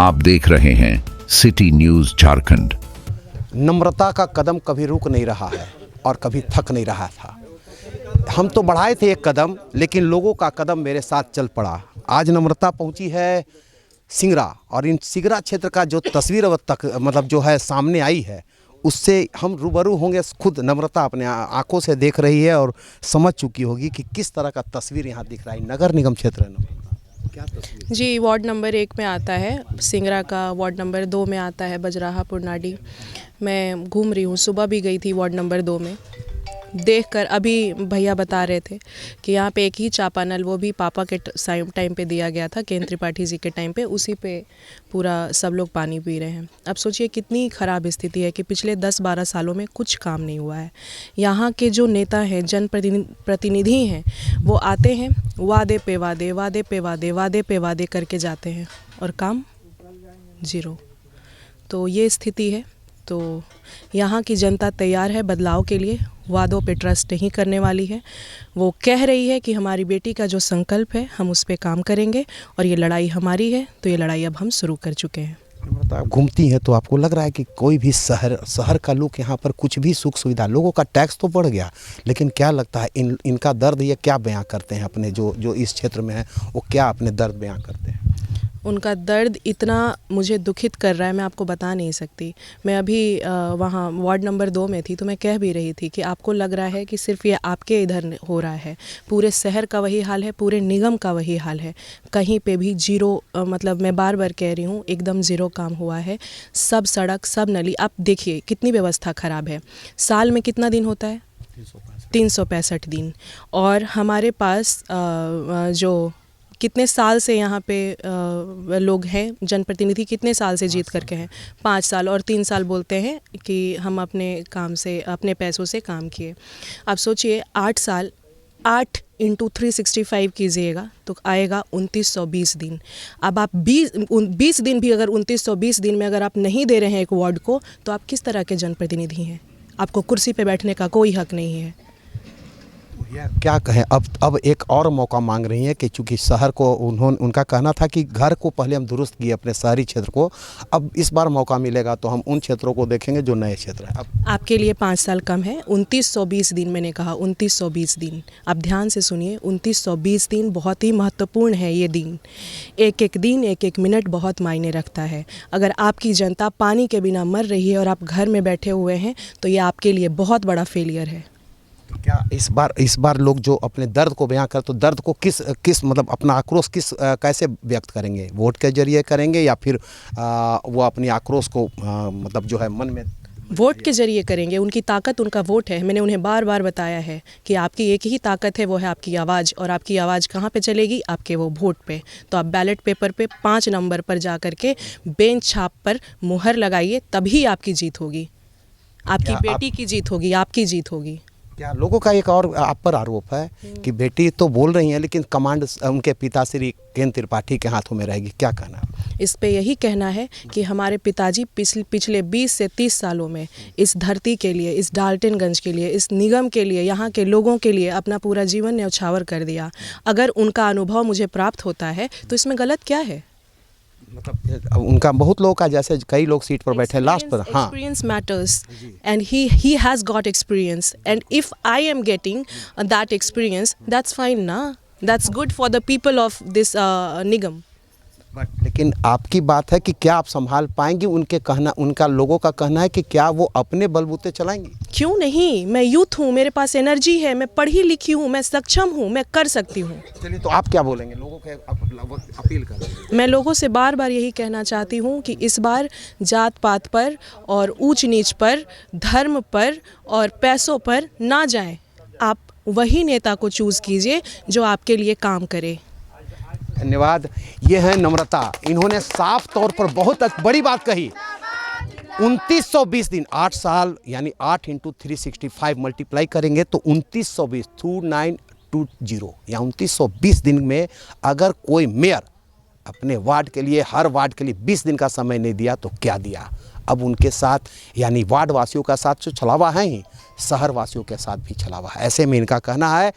आप देख रहे हैं सिटी न्यूज झारखंड। नम्रता का कदम कभी रुक नहीं रहा है और कभी थक नहीं रहा था। हम तो बढ़ाए थे एक कदम, लेकिन लोगों का कदम मेरे साथ चल पड़ा। आज नम्रता पहुंची है सिंगरा, और इन सिंगरा क्षेत्र का जो तस्वीर अब तक जो है सामने आई है, उससे हम रूबरू होंगे। खुद नम्रता अपने आंखों से देख रही है और समझ चुकी होगी कि किस तरह का तस्वीर यहाँ दिख रहा है। नगर निगम क्षेत्र है, क्या तस्वीर? जी, वार्ड नंबर 1 में आता है सिंगरा का, वार्ड नंबर 2 में आता है बजराहा पुरनाडी। मैं घूम रही हूँ, सुबह भी गई थी वार्ड नंबर 2 में। देखकर अभी भैया बता रहे थे कि यहाँ पे एक ही चापानल, वो भी पापा के टाइम पे दिया गया था, केंद्र त्रिपाठी जी के टाइम पे, उसी पे पूरा सब लोग पानी पी रहे हैं। अब सोचिए कितनी ख़राब स्थिति है कि पिछले 10-12 सालों में कुछ काम नहीं हुआ है। यहाँ के जो नेता हैं, जनप्रतिनिधि हैं, वो आते हैं, वादे पे वादे, वादे पे वादे, वादे पे वादे करके जाते हैं और काम जीरो। तो ये स्थिति है। तो यहाँ की जनता तैयार है बदलाव के लिए, वादों पे ट्रस्ट नहीं करने वाली है। वो कह रही है कि हमारी बेटी का जो संकल्प है हम उस पे काम करेंगे और ये लड़ाई हमारी है, तो ये लड़ाई अब हम शुरू कर चुके हैं। आप घूमती हैं तो आपको लग रहा है कि कोई भी शहर का लोग यहाँ पर कुछ भी सुख सुविधा, लोगों का टैक्स तो बढ़ गया, लेकिन क्या लगता है इनका दर्द ये क्या बयां करते हैं अपने जो इस क्षेत्र में है, वो क्या अपने दर्द बयां करते हैं? उनका दर्द इतना मुझे दुखित कर रहा है, मैं आपको बता नहीं सकती। मैं अभी वहाँ वार्ड नंबर 2 में थी, तो मैं कह भी रही थी कि आपको लग रहा है कि सिर्फ ये आपके इधर हो रहा है, पूरे शहर का वही हाल है, पूरे निगम का वही हाल है। कहीं पे भी जीरो, मैं बार बार कह रही हूँ, एकदम ज़ीरो काम हुआ है। सब सड़क, सब नली, आप देखिए कितनी व्यवस्था ख़राब है। साल में कितना दिन होता है? 365 दिन। और हमारे पास जो कितने साल से यहाँ पे लोग हैं, जनप्रतिनिधि कितने साल से जीत करके हैं? 5 साल, और 3 साल बोलते हैं कि हम अपने काम से, अपने पैसों से काम किए। आप सोचिए 8 साल, 8 × 365 कीजिएगा तो आएगा 2920 दिन। अब आप 20 दिन भी अगर 2920 दिन में अगर आप नहीं दे रहे हैं एक वार्ड को, तो आप किस तरह के जनप्रतिनिधि हैं? आपको कुर्सी पे बैठने का कोई हक नहीं है। क्या कहें, अब एक और मौका मांग रही हैं कि चूंकि शहर को उनका कहना था कि घर को पहले हम दुरुस्त किए अपने शहरी क्षेत्र को, अब इस बार मौका मिलेगा तो हम उन क्षेत्रों को देखेंगे जो नए क्षेत्र हैं। अब आपके लिए 5 साल कम है, 2920 दिन मैंने कहा, 2920 दिन। आप ध्यान से सुनिए, 2920 दिन बहुत ही महत्वपूर्ण है। ये दिन, एक एक दिन, एक एक मिनट बहुत मायने रखता है। अगर आपकी जनता पानी के बिना मर रही है और आप घर में बैठे हुए हैं, तो ये आपके लिए बहुत बड़ा फेलियर है। क्या इस बार लोग जो अपने दर्द को बयां कर, तो दर्द को किस अपना आक्रोश कैसे व्यक्त करेंगे? वोट के जरिए करेंगे या फिर वो अपनी आक्रोश को जो है मन में? वोट के जरिए करेंगे। उनकी ताकत उनका वोट है। मैंने उन्हें बार बार बताया है कि आपकी एक ही ताकत है, वो है आपकी आवाज़। और आपकी आवाज़ कहाँ पे चलेगी? आपके वो वोट पे। तो आप बैलेट पेपर पे 5 नंबर पर जा कर के बेंच छाप पर मुहर लगाइए, तभी आपकी जीत होगी। आपकी बेटी की जीत होगी, आपकी जीत होगी। क्या लोगों का एक और आप पर आरोप है कि बेटी तो बोल रही हैं, लेकिन कमांड उनके पिता श्री केंद्र त्रिपाठी के हाथों में रहेगी, क्या कहना? इस पे यही कहना है कि हमारे पिताजी पिछले 20 से 30 सालों में इस धरती के लिए, इस डाल्टनगंज के लिए, इस निगम के लिए, यहाँ के लोगों के लिए अपना पूरा जीवन न्यौछावर कर दिया। अगर उनका अनुभव मुझे प्राप्त होता है तो इसमें गलत क्या है? उनका बहुत लोगों का, जैसे कई लोग सीट पर बैठे लास्ट पर, हाँ, experience matters and he has got experience, and if I am getting that experience, that's fine ना, that's good for the people of this nigam. लेकिन आपकी बात है कि क्या आप संभाल पाएंगी? उनका लोगों का कहना है कि क्या वो अपने बलबूते चलाएंगी? क्यों नहीं? मैं यूथ हूँ, मेरे पास एनर्जी है, मैं पढ़ी लिखी हूँ, मैं सक्षम हूँ, मैं कर सकती हूँ। चलिए, तो आप क्या बोलेंगे? लोगों के अपील कर रहे हैं। मैं लोगों से बार बार यही कहना चाहती हूँ कि इस बार जात पात पर और ऊंच नीच पर, धर्म पर और पैसों पर ना जाएं। आप वही नेता को चूज़ कीजिए जो आपके लिए काम करे। धन्यवाद। ये है नम्रता। इन्होंने साफ तौर पर बहुत बड़ी बात कही। 2920 दिन, 8 साल यानी 8 × 365 मल्टीप्लाई करेंगे तो 2920, 2920 या 2920 दिन में अगर कोई मेयर अपने वार्ड के लिए, हर वार्ड के लिए 20 दिन का समय नहीं दिया तो क्या दिया? अब उनके साथ यानी वार्ड वासियों का साथ जो छलावा है ही, शहर वासियों के साथ भी छलावा है। ऐसे में इनका कहना है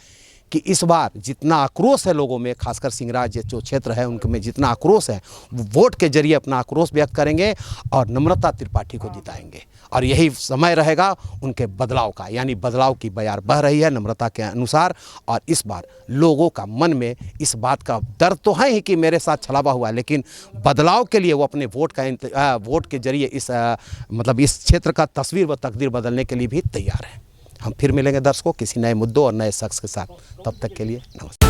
कि इस बार जितना आक्रोश है लोगों में, खासकर सिंगराज जो क्षेत्र है उनके में जितना आक्रोश है, वो वोट के जरिए अपना आक्रोश व्यक्त करेंगे और नम्रता त्रिपाठी को जिताएंगे। और यही समय रहेगा उनके बदलाव का, यानी बदलाव की बयार बह रही है नम्रता के अनुसार। और इस बार लोगों का मन में इस बात का डर तो है ही कि मेरे साथ छलावा हुआ है, लेकिन बदलाव के लिए वो अपने वोट के जरिए इस क्षेत्र का तस्वीर व तकदीर बदलने के लिए भी तैयार है। हम फिर मिलेंगे दर्शकों किसी नए मुद्दों और नए शख्स के साथ। तब तक के लिए नमस्ते।